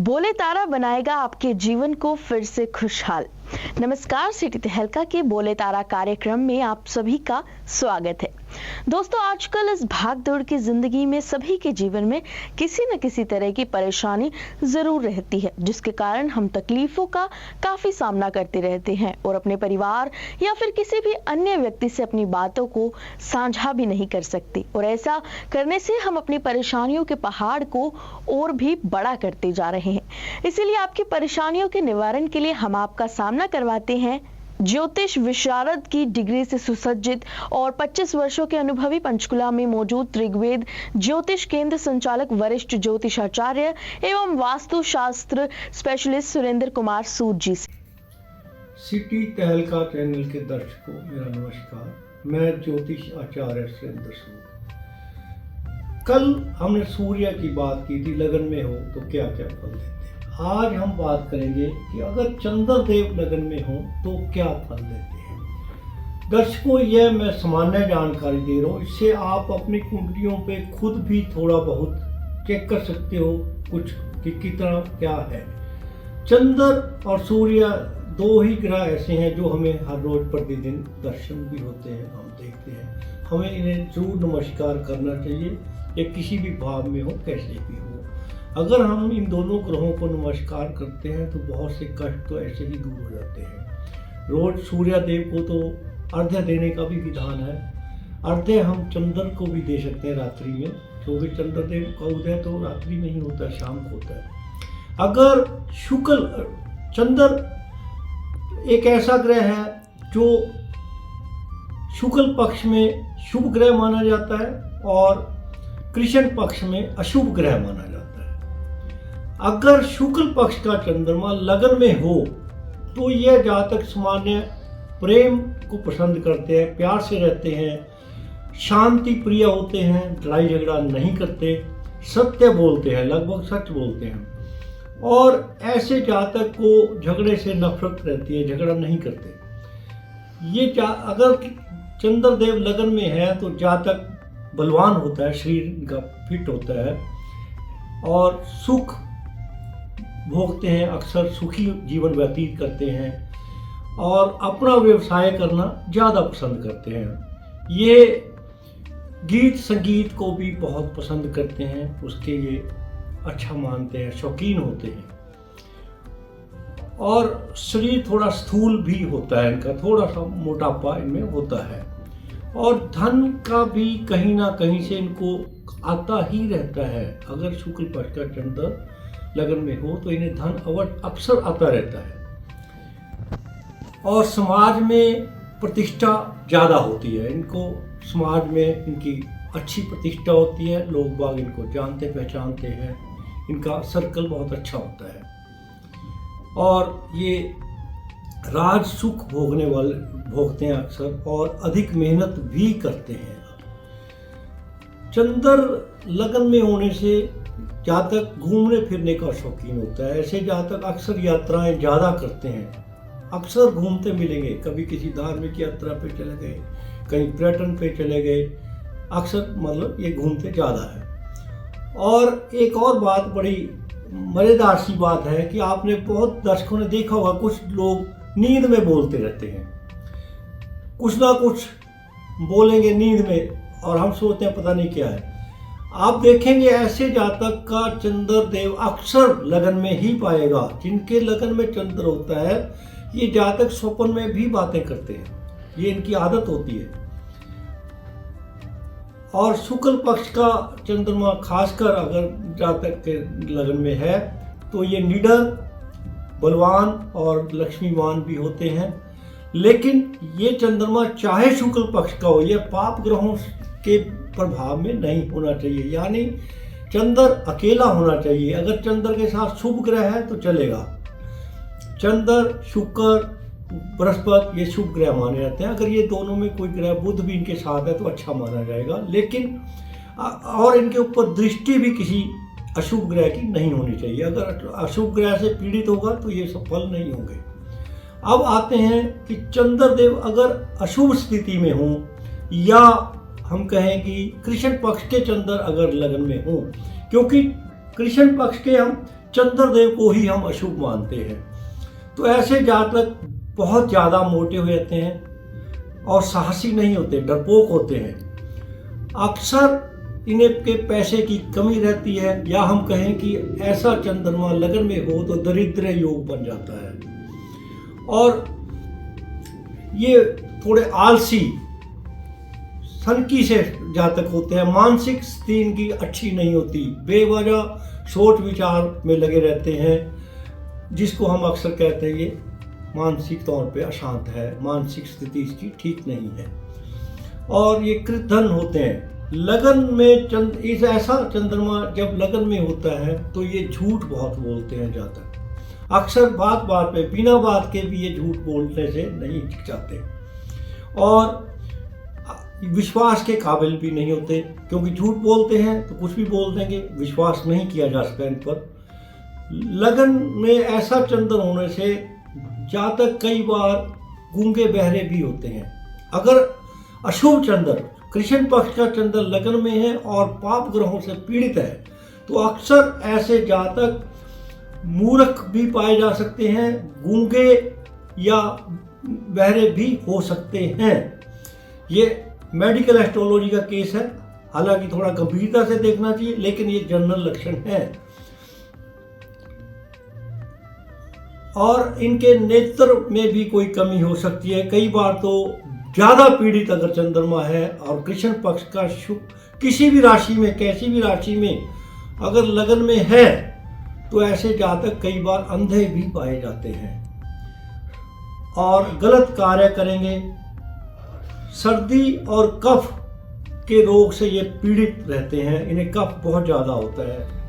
बोले तारा बनाएगा आपके जीवन को फिर से खुशहाल। नमस्कार, सिटी तहलका के बोले तारा कार्यक्रम में आप सभी का स्वागत है। दोस्तों, आजकल इस भागदौड़ की जिंदगी में सभी के जीवन में किसी न किसी तरह की परेशानी जरूर रहती है, जिसके कारण हम तकलीफों का काफी सामना करते रहते हैं और अपने परिवार या फिर किसी भी अन्य व्यक्ति से अपनी बातों को साझा भी नहीं कर सकते। और ऐसा करने से हम अपनी परेशानियों के पहाड़ को और भी बड़ा करते जा रहे हैं। इसीलिए आपकी परेशानियों के निवारण के लिए हम आपका सामना करवाते हैं ज्योतिष विशारद की डिग्री से सुसज्जित और 25 वर्षों के अनुभवी पंचकुला में मौजूद त्रिवेद ज्योतिष केंद्र संचालक वरिष्ठ ज्योतिषाचार्य एवं वास्तु शास्त्र स्पेशलिस्ट सुरेंद्र कुमार सूद जी से। सिटी तहलका चैनल के दर्शकों मेरा नमस्कार। मैं ज्योतिष आचार्य सुरेंद्र सूद। कल हमने सूर्य की बात की थी, लगन में हो तो क्या क्या फल देते हैं। आज हम बात करेंगे कि अगर चंद्रदेव लगन में हो तो क्या फल देते हैं। दर्शकों, यह मैं सामान्य जानकारी दे रहा हूँ, इससे आप अपनी कुंडलियों पे खुद भी थोड़ा बहुत चेक कर सकते हो कुछ कि कितना क्या है। चंद्र और सूर्य दो ही ग्रह ऐसे हैं जो हमें हर रोज प्रतिदिन दर्शन भी होते हैं, हम देखते हैं। हमें इन्हें जरूर नमस्कार करना चाहिए, ये किसी भी भाव में हो, कैसे भी हो। अगर हम इन दोनों ग्रहों को नमस्कार करते हैं तो बहुत से कष्ट तो ऐसे ही दूर हो जाते हैं। रोज सूर्य देव को तो अर्घ्य देने का भी विधान है। अर्घ्य हम चंद्र को भी दे सकते हैं रात्रि में, क्योंकि चंद्रदेव का उदय तो रात्रि में ही होता है, शाम को होता है। अगर चंद्र एक ऐसा ग्रह है जो शुक्ल पक्ष में शुभ ग्रह माना जाता है और कृष्ण पक्ष में अशुभ ग्रह माना जाता है। अगर शुक्ल पक्ष का चंद्रमा लगन में हो तो यह जातक सामान्य प्रेम को पसंद करते हैं, प्यार से रहते हैं, शांति प्रिय होते हैं, लड़ाई झगड़ा नहीं करते, सत्य बोलते हैं, लगभग सच बोलते हैं। और ऐसे जातक को झगड़े से नफरत रहती है, झगड़ा नहीं करते। ये अगर चंद्रदेव लगन में है तो जातक बलवान होता है, शरीर का फिट होता है और सुख भोगते हैं, अक्सर सुखी जीवन व्यतीत करते हैं और अपना व्यवसाय करना ज़्यादा पसंद करते हैं। ये गीत संगीत को भी बहुत पसंद करते हैं, उसके ये अच्छा मानते हैं, शौकीन होते हैं। और शरीर थोड़ा स्थूल भी होता है इनका, थोड़ा सा मोटापा इनमें होता है। और धन का भी कहीं ना कहीं से इनको आता ही रहता है। अगर शुक्ल पक्ष का चंद्र लगन में हो तो इन्हें धन अक्सर आता रहता है। और समाज में प्रतिष्ठा ज़्यादा होती है इनको, समाज में इनकी अच्छी प्रतिष्ठा होती है, लोग बाग इनको जानते पहचानते हैं, इनका सर्कल बहुत अच्छा होता है और ये राज सुख भोगते हैं अक्सर और अधिक मेहनत भी करते हैं। चंद्र लगन में होने से जातक घूमने फिरने का शौकीन होता है। ऐसे जातक अक्सर यात्राएं ज़्यादा करते हैं, अक्सर घूमते मिलेंगे, कभी किसी धार्मिक यात्रा पे चले गए, कहीं पर्यटन पे चले गए, अक्सर मतलब ये घूमते ज़्यादा है। और एक और बात बड़ी मज़ेदार सी बात है कि आपने बहुत दर्शकों ने देखा होगा, कुछ लोग नींद में बोलते रहते हैं, कुछ ना कुछ बोलेंगे नींद में और हम सोचते हैं पता नहीं क्या है। आप देखेंगे ऐसे जातक का चंद्रदेव अक्सर लगन में ही पाएगा। जिनके लगन में चंद्र होता है ये जातक स्वप्न में भी बातें करते हैं, ये इनकी आदत होती है। और शुक्ल पक्ष का चंद्रमा खासकर अगर जातक के लगन में है तो ये निडर, बलवान और लक्ष्मीवान भी होते हैं। लेकिन ये चंद्रमा चाहे शुक्ल पक्ष का हो, यह पाप ग्रहों के प्रभाव में नहीं होना चाहिए, यानी चंद्र अकेला होना चाहिए। अगर चंद्र के साथ शुभ ग्रह है तो चलेगा। चंद्र, शुक्र, बृहस्पति ये शुभ ग्रह माने जाते हैं। अगर ये दोनों में कोई ग्रह, बुध भी इनके साथ है तो अच्छा माना जाएगा। लेकिन और इनके ऊपर दृष्टि भी किसी अशुभ ग्रह की नहीं होनी चाहिए। अगर अशुभ ग्रह से पीड़ित होगा तो ये सफल नहीं होंगे। अब आते हैं कि चंद्रदेव अगर अशुभ स्थिति में हो या हम कहें कि कृष्ण पक्ष के चंद्र अगर लगन में हो, क्योंकि कृष्ण पक्ष के हम चंद्रदेव को ही हम अशुभ मानते हैं। तो ऐसे जातक बहुत ज़्यादा मोटे हो जाते हैं और साहसी नहीं होते, डरपोक होते हैं। अक्सर इन्हें के पैसे की कमी रहती है, या हम कहें कि ऐसा चंद्रमा लगन में हो तो दरिद्र योग बन जाता है। और ये थोड़े आलसी सनकी से जातक होते हैं। मानसिक स्थिति इनकी अच्छी नहीं होती, बेवजह सोच विचार में लगे रहते हैं, जिसको हम अक्सर कहते हैं ये मानसिक तौर पे अशांत है, मानसिक स्थिति इसकी ठीक नहीं है। और ये कृतधन होते हैं। लगन में इस ऐसा चंद्रमा जब लगन में होता है तो ये झूठ बहुत बोलते हैं जातक। अक्सर बात बात पे बिना बात के भी ये झूठ बोलने से नहीं हिचकिचाते और विश्वास के काबिल भी नहीं होते, क्योंकि झूठ बोलते हैं तो कुछ भी बोल देंगे, विश्वास नहीं किया जा सकता इन पर। लगन में ऐसा चंद्र होने से जातक कई बार गूंगे बहरे भी होते हैं। अगर अशुभ चंद्र, कृष्ण पक्ष का चंद्र लगन में है और पाप ग्रहों से पीड़ित है, तो अक्सर ऐसे जातक मूर्ख भी पाए जा सकते हैं, गूंगे या बहरे भी हो सकते हैं। ये मेडिकल एस्ट्रोलॉजी का केस है, हालांकि थोड़ा गंभीरता से देखना चाहिए, लेकिन ये जनरल लक्षण है। और इनके नेत्र में भी कोई कमी हो सकती है। कई बार तो ज्यादा पीड़ित अगर चंद्रमा है और कृष्ण पक्ष का शुभ किसी भी राशि में, कैसी भी राशि में अगर लगन में है, तो ऐसे जातक कई बार अंधे भी पाए जाते हैं और गलत कार्य करेंगे। सर्दी और कफ के रोग से ये पीड़ित रहते हैं, इन्हें कफ बहुत ज्यादा होता है।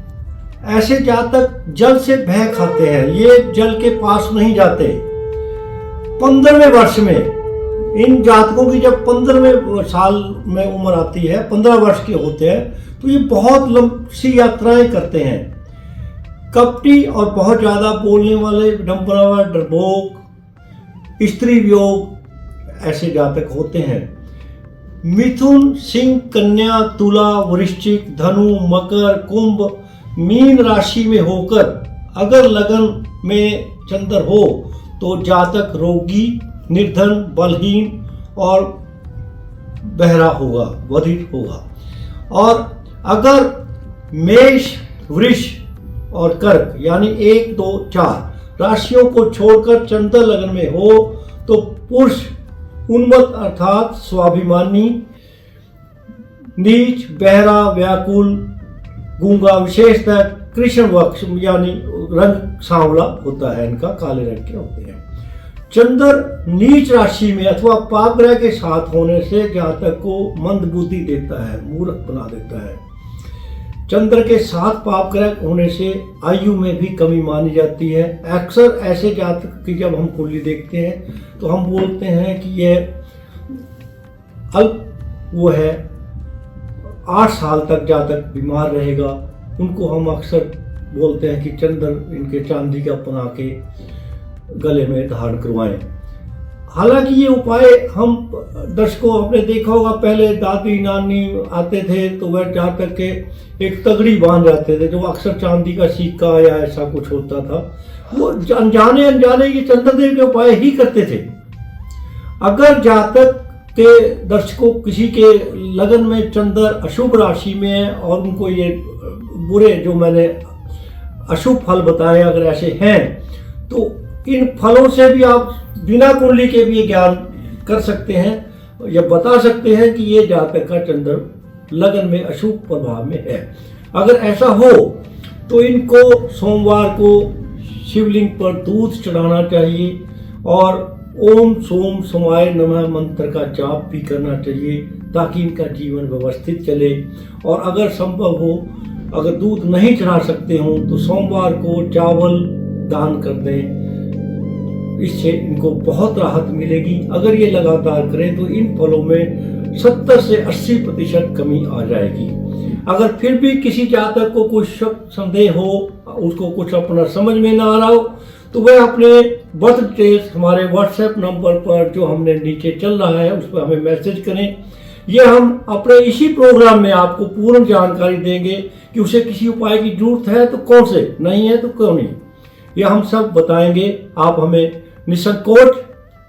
ऐसे जातक जल से भय खाते हैं, ये जल के पास नहीं जाते। 15वें वर्ष में इन जातकों की जब 15वें साल में उम्र आती है, 15 वर्ष के होते हैं, तो ये बहुत लंबी यात्राएं करते हैं। कपटी और बहुत ज्यादा बोलने वाले, डम्बरावर, डरपोक, स्त्री वियोग ऐसे जातक होते हैं। मिथुन, सिंह, कन्या, तुला, वृश्चिक, धनु, मकर, कुंभ, मीन राशि में होकर अगर लगन में चंद्र हो तो जातक रोगी, निर्धन, बलहीन और बहरा होगा, बधिर होगा। और अगर मेष, वृष और कर्क यानी 1, 2, 4 राशियों को छोड़कर चंद्र लगन में हो तो पुरुष उन्मत्त अर्थात स्वाभिमानी, नीच, बहरा, व्याकुल, गूंगा, विशेषतः कृष्ण वक्ष यानी रंग सांवला होता है, इनका काले रंग के होते हैं। चंद्र नीच राशि में अथवा पाप ग्रह के साथ होने से जातक को मंद बुद्धि देता है, मूर्ख बना देता है। चंद्र के साथ पाप ग्रह होने से आयु में भी कमी मानी जाती है। अक्सर ऐसे जातक की जब हम कुंडली देखते हैं तो हम बोलते हैं कि यह अल्प वो है, 8 साल तक जातक बीमार रहेगा। उनको हम अक्सर बोलते हैं कि चंद्र इनके चांदी का बना के गले में धारण करवाएं। हालांकि ये उपाय हम दर्शकों आपने देखा होगा, पहले दादी नानी आते थे तो वह जातक के एक तगड़ी बांध जाते थे, जो अक्सर चांदी का सिक्का या ऐसा कुछ होता था। वो अनजाने ये चंद्रदेव के उपाय ही करते थे। अगर जातक के दर्शकों किसी के लगन में चंद्र अशुभ राशि में है और उनको ये बुरे जो मैंने अशुभ फल बताए अगर ऐसे हैं, तो इन फलों से भी आप बिना कुंडली के भी ये ज्ञान कर सकते हैं या बता सकते हैं कि ये जातक का चंद्र लगन में अशुभ प्रभाव में है। अगर ऐसा हो तो इनको सोमवार को शिवलिंग पर दूध चढ़ाना चाहिए और ओम सोम सोमाय नमः मंत्र का जाप भी करना चाहिए, ताकि इनका जीवन व्यवस्थित चले। और अगर संभव हो, अगर दूध नहीं चढ़ा सकते हो तो सोमवार को चावल दान कर दें, इससे इनको बहुत राहत मिलेगी। अगर ये लगातार करें तो इन फलों में 70 से 80% कमी आ जाएगी। अगर फिर भी किसी जातक को कुछ संदेह हो, उसको कुछ अपना समझ में ना आ रहा हो, तो वह अपने बर्थ डिटेल्स हमारे व्हाट्सएप नंबर पर जो हमने नीचे चल रहा है उस पर हमें मैसेज करें, ये हम अपने इसी प्रोग्राम में आपको पूर्ण जानकारी देंगे कि उसे किसी उपाय की जरूरत है तो कौन से, नहीं है तो क्यों नहीं, ये हम सब बताएंगे। आप हमें निसंकोच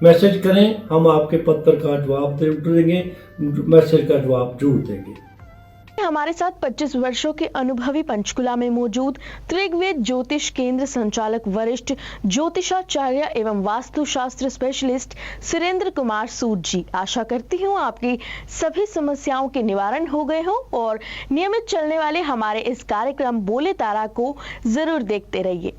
मैसेज करें, हम आपके पत्र का जवाब देंगे, मैसेज का जवाब जरूर देंगे। हमारे साथ 25 वर्षों के अनुभवी पंचकुला में मौजूद त्रिगवेद ज्योतिष केंद्र संचालक वरिष्ठ ज्योतिषाचार्य एवं वास्तुशास्त्र स्पेशलिस्ट सुरेंद्र कुमार सूद जी। आशा करती हूँ आपकी सभी समस्याओं के निवारण हो गए हो और नियमित चलने वाले हमारे इस कार्यक्रम बोले तारा को जरूर देखते रहिए।